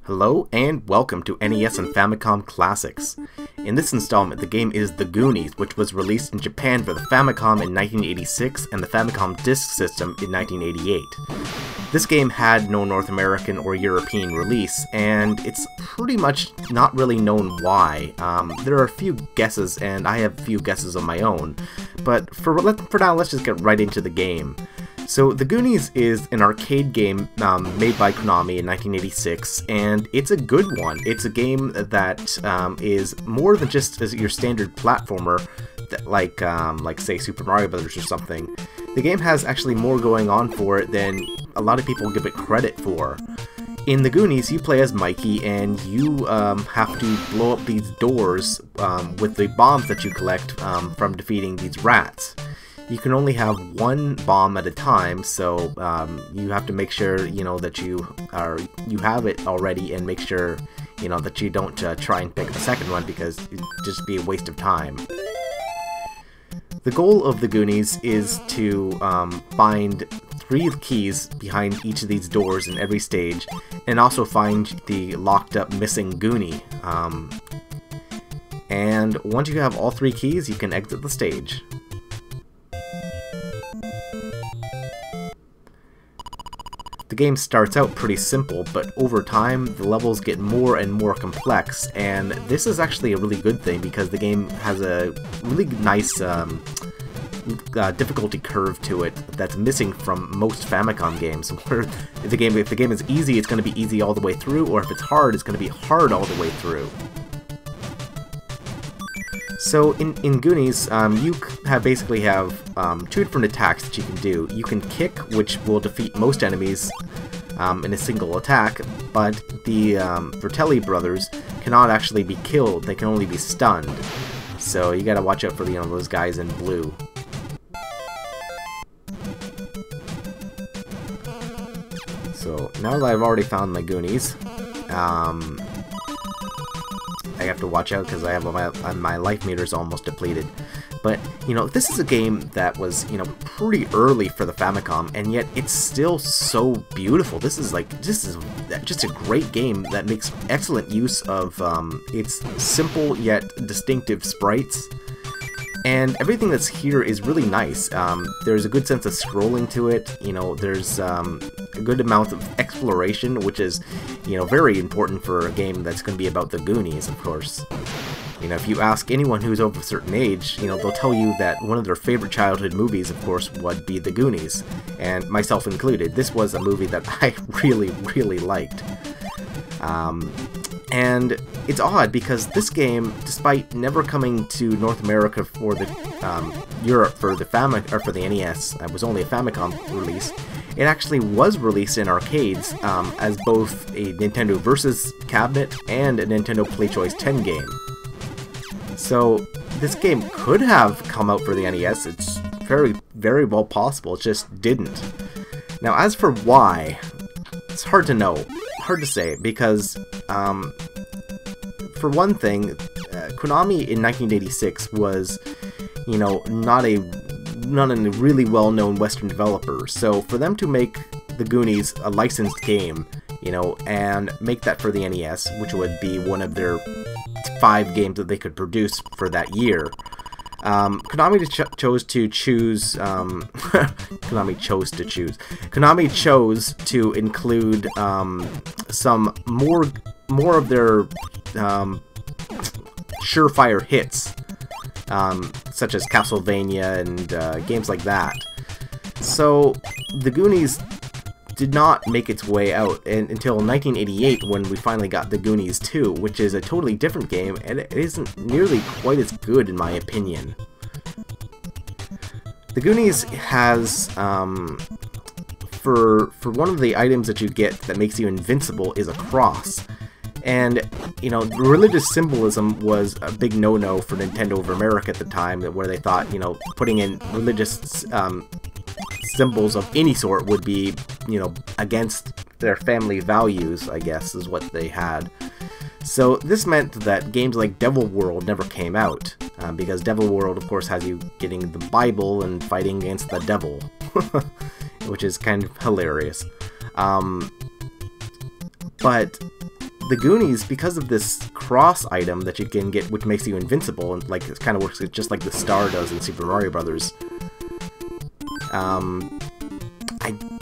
Hello and welcome to NES and Famicom Classics. In this installment, the game is The Goonies, which was released in Japan for the Famicom in 1986 and the Famicom Disk System in 1988. This game had no North American or European release, and it's pretty much not really known why. There are a few guesses, and I have a few guesses of my own, but for now, let's just get right into the game. So, The Goonies is an arcade game made by Konami in 1986, and it's a good one. It's a game that is more than just your standard platformer, that, like say Super Mario Bros. Or something. The game has actually more going on for it than a lot of people give it credit for. In The Goonies, you play as Mikey, and you have to blow up these doors with the bombs that you collect from defeating these rats. You can only have one bomb at a time, so you have to make sure that you have it already, and make sure that you don't try and pick the second one, because it'd just be a waste of time. The goal of the Goonies is to find 3 keys behind each of these doors in every stage, and also find the locked up missing Goonie. And once you have all 3 keys, you can exit the stage. The game starts out pretty simple, but over time the levels get more and more complex, and this is actually a really good thing because the game has a really nice difficulty curve to it that's missing from most Famicom games, where if the game is easy, it's going to be easy all the way through, or if it's hard, it's going to be hard all the way through. So in Goonies, you basically have 2 different attacks that you can do. You can kick, which will defeat most enemies in a single attack, but the Vertelli brothers cannot actually be killed, they can only be stunned. So you gotta watch out for those guys in blue. So now that I've already found my Goonies, I have to watch out because I have my life meter's almost depleted. But this is a game that was pretty early for the Famicom, and yet it's still so beautiful. This is just a great game that makes excellent use of its simple yet distinctive sprites. And everything that's here is really nice. There's a good sense of scrolling to it. There's a good amount of exploration, which is, very important for a game that's going to be about the Goonies, of course. If you ask anyone who's over a certain age, they'll tell you that one of their favorite childhood movies, of course, would be The Goonies, and myself included. This was a movie that I really, really liked. And it's odd because this game, despite never coming to North America for the Europe for the NES, it was only a Famicom release. It actually was released in arcades as both a Nintendo Versus cabinet and a Nintendo PlayChoice 10 game. So this game could have come out for the NES. It's very, very well possible. It just didn't. Now, as for why, it's hard to know. Hard to say, because for one thing, Konami in 1986 was not a really well-known Western developer, so for them to make The Goonies a licensed game, and make that for the NES, which would be one of their 5 games that they could produce for that year, Konami chose to include some more of their surefire hits, such as Castlevania and games like that. So The Goonies did not make its way out until 1988, when we finally got The Goonies 2, which is a totally different game, and it isn't nearly quite as good in my opinion. The Goonies has, for one of the items that you get that makes you invincible is a cross. And, religious symbolism was a big no-no for Nintendo of America at the time, where they thought, putting in religious symbols of any sort would be, against their family values, I guess, is what they had. So this meant that games like Devil World never came out, because Devil World, of course, has you getting the Bible and fighting against the devil, which is kind of hilarious. But the Goonies, because of this cross item that you can get, which makes you invincible, and like it kind of works just like the star does in Super Mario Brothers.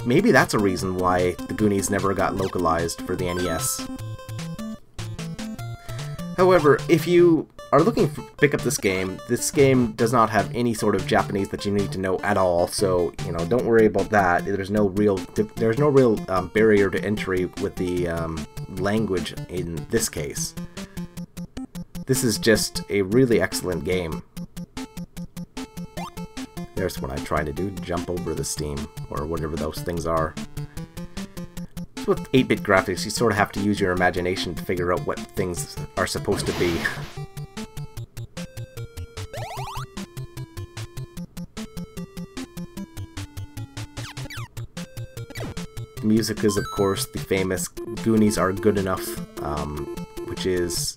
Maybe that's a reason why the Goonies never got localized for the NES. However, if you are looking to pick up this game does not have any sort of Japanese that you need to know at all, so, you know, don't worry about that. There's no real barrier to entry with the language in this case. This is just a really excellent game. There's what I try to do, jump over the steam, or whatever those things are. With 8-bit graphics, you sort of have to use your imagination to figure out what things are supposed to be. The music is, of course, the famous Goonies Are Good Enough, which is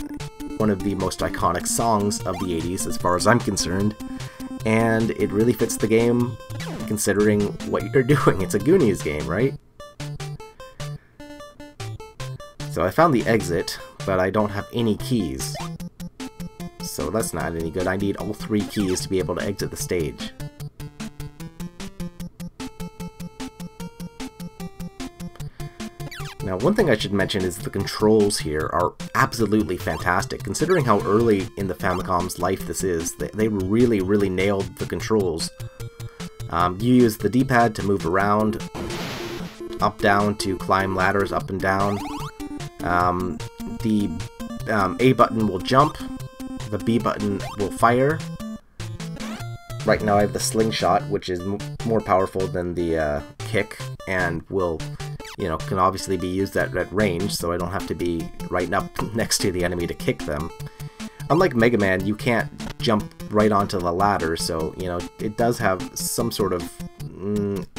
one of the most iconic songs of the 80s, as far as I'm concerned. And it really fits the game, considering what you're doing. It's a Goonies game, right? So I found the exit, but I don't have any keys. So that's not any good. I need all 3 keys to be able to exit the stage. Now, one thing I should mention is the controls here are absolutely fantastic. Considering how early in the Famicom's life this is, they really, really nailed the controls. You use the D-pad to move around, up, down to climb ladders, up and down. The A button will jump, the B button will fire. Right now I have the slingshot, which is more powerful than the kick, and will, you know, can obviously be used at range, so I don't have to be right up next to the enemy to kick them. Unlike Mega Man, you can't jump right onto the ladder, so, you know, it does have some sort of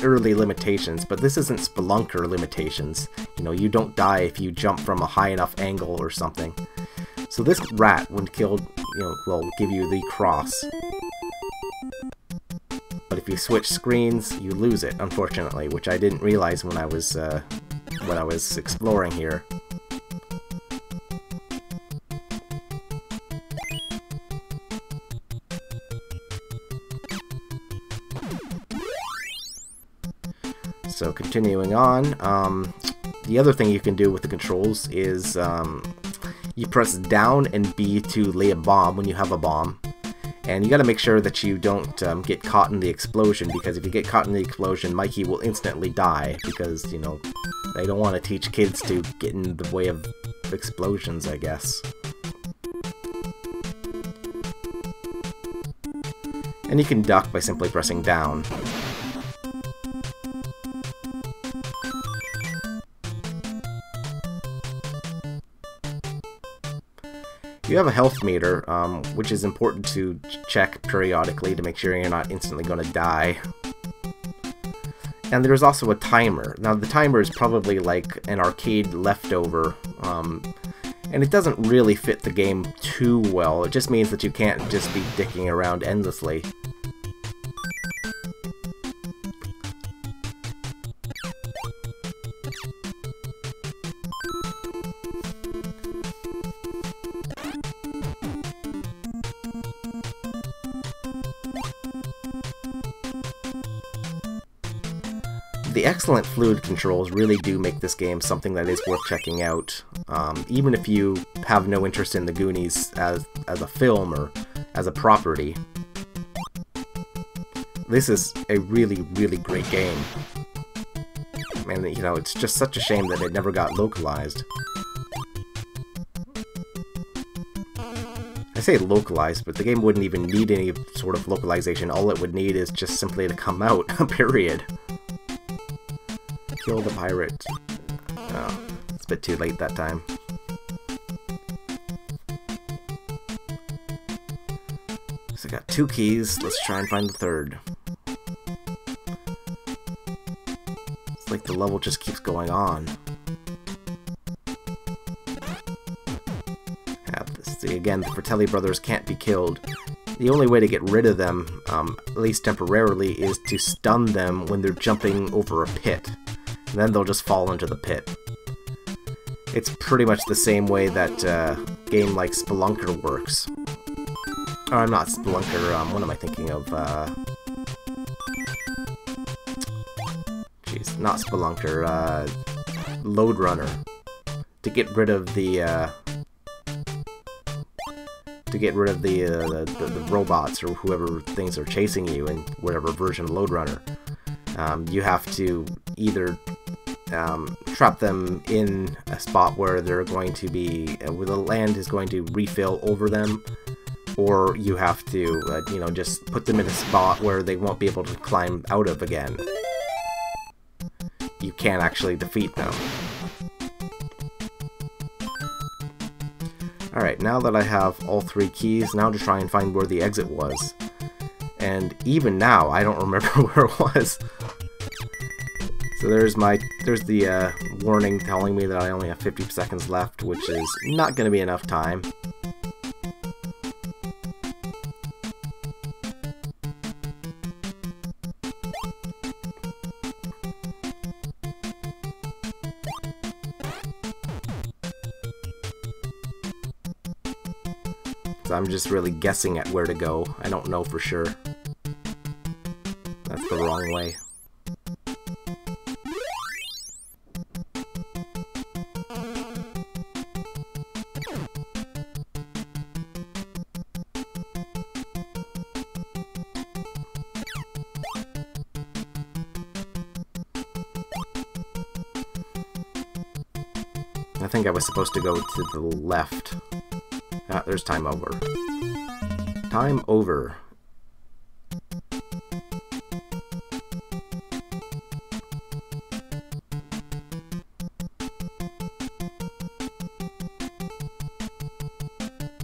early limitations, but this isn't Spelunker limitations. You know, you don't die if you jump from a high enough angle or something. So this rat, when killed, you know, will give you the cross. But if you switch screens, you lose it, unfortunately, which I didn't realize when I was exploring here. So continuing on, the other thing you can do with the controls is you press down and B to lay a bomb when you have a bomb. And you gotta make sure that you don't get caught in the explosion, because if you get caught in the explosion, Mikey will instantly die, because, you know, they don't want to teach kids to get in the way of explosions, I guess. And you can duck by simply pressing down. You have a health meter, which is important to check periodically to make sure you're not instantly going to die. And there's also a timer. Now, the timer is probably like an arcade leftover, and it doesn't really fit the game too well. It just means that you can't just be dicking around endlessly. The excellent fluid controls really do make this game something that is worth checking out, even if you have no interest in the Goonies as a film or as a property. This is a really, really great game. And, you know, it's just such a shame that it never got localized. I say localized, but the game wouldn't even need any sort of localization. All it would need is just simply to come out, period. Kill the pirate. Oh, it's a bit too late that time. So I got 2 keys, let's try and find the 3rd. It's like the level just keeps going on. See, again, the Fratelli brothers can't be killed. The only way to get rid of them, at least temporarily, is to stun them when they're jumping over a pit. And then they'll just fall into the pit. It's pretty much the same way that a game like Spelunker works. Or I'm not Spelunker, what am I thinking of? Jeez, not Spelunker, Load Runner. To get rid of the the robots or whoever things are chasing you in whatever version of Load Runner. You have to either trap them in a spot where they're going to be, where the land is going to refill over them, or you have to, you know, just put them in a spot where they won't be able to climb out of again. You can't actually defeat them. Alright, now that I have all 3 keys, now to try and find where the exit was. And even now, I don't remember where it was. So there's the warning telling me that I only have 50 seconds left, which is not going to be enough time. So I'm just really guessing at where to go. I don't know for sure. That's the wrong way. I think I was supposed to go to the left. Ah, there's time over. Time over.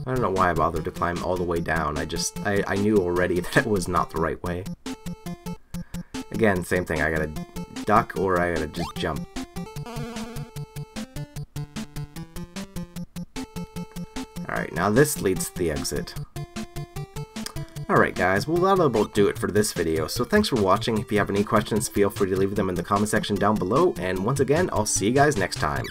I don't know why I bothered to climb all the way down. I knew already that it was not the right way. Again, same thing. I gotta duck or I gotta just jump. Alright, now this leads to the exit. Alright guys, well that'll about do it for this video, so thanks for watching. If you have any questions, feel free to leave them in the comment section down below, and once again, I'll see you guys next time.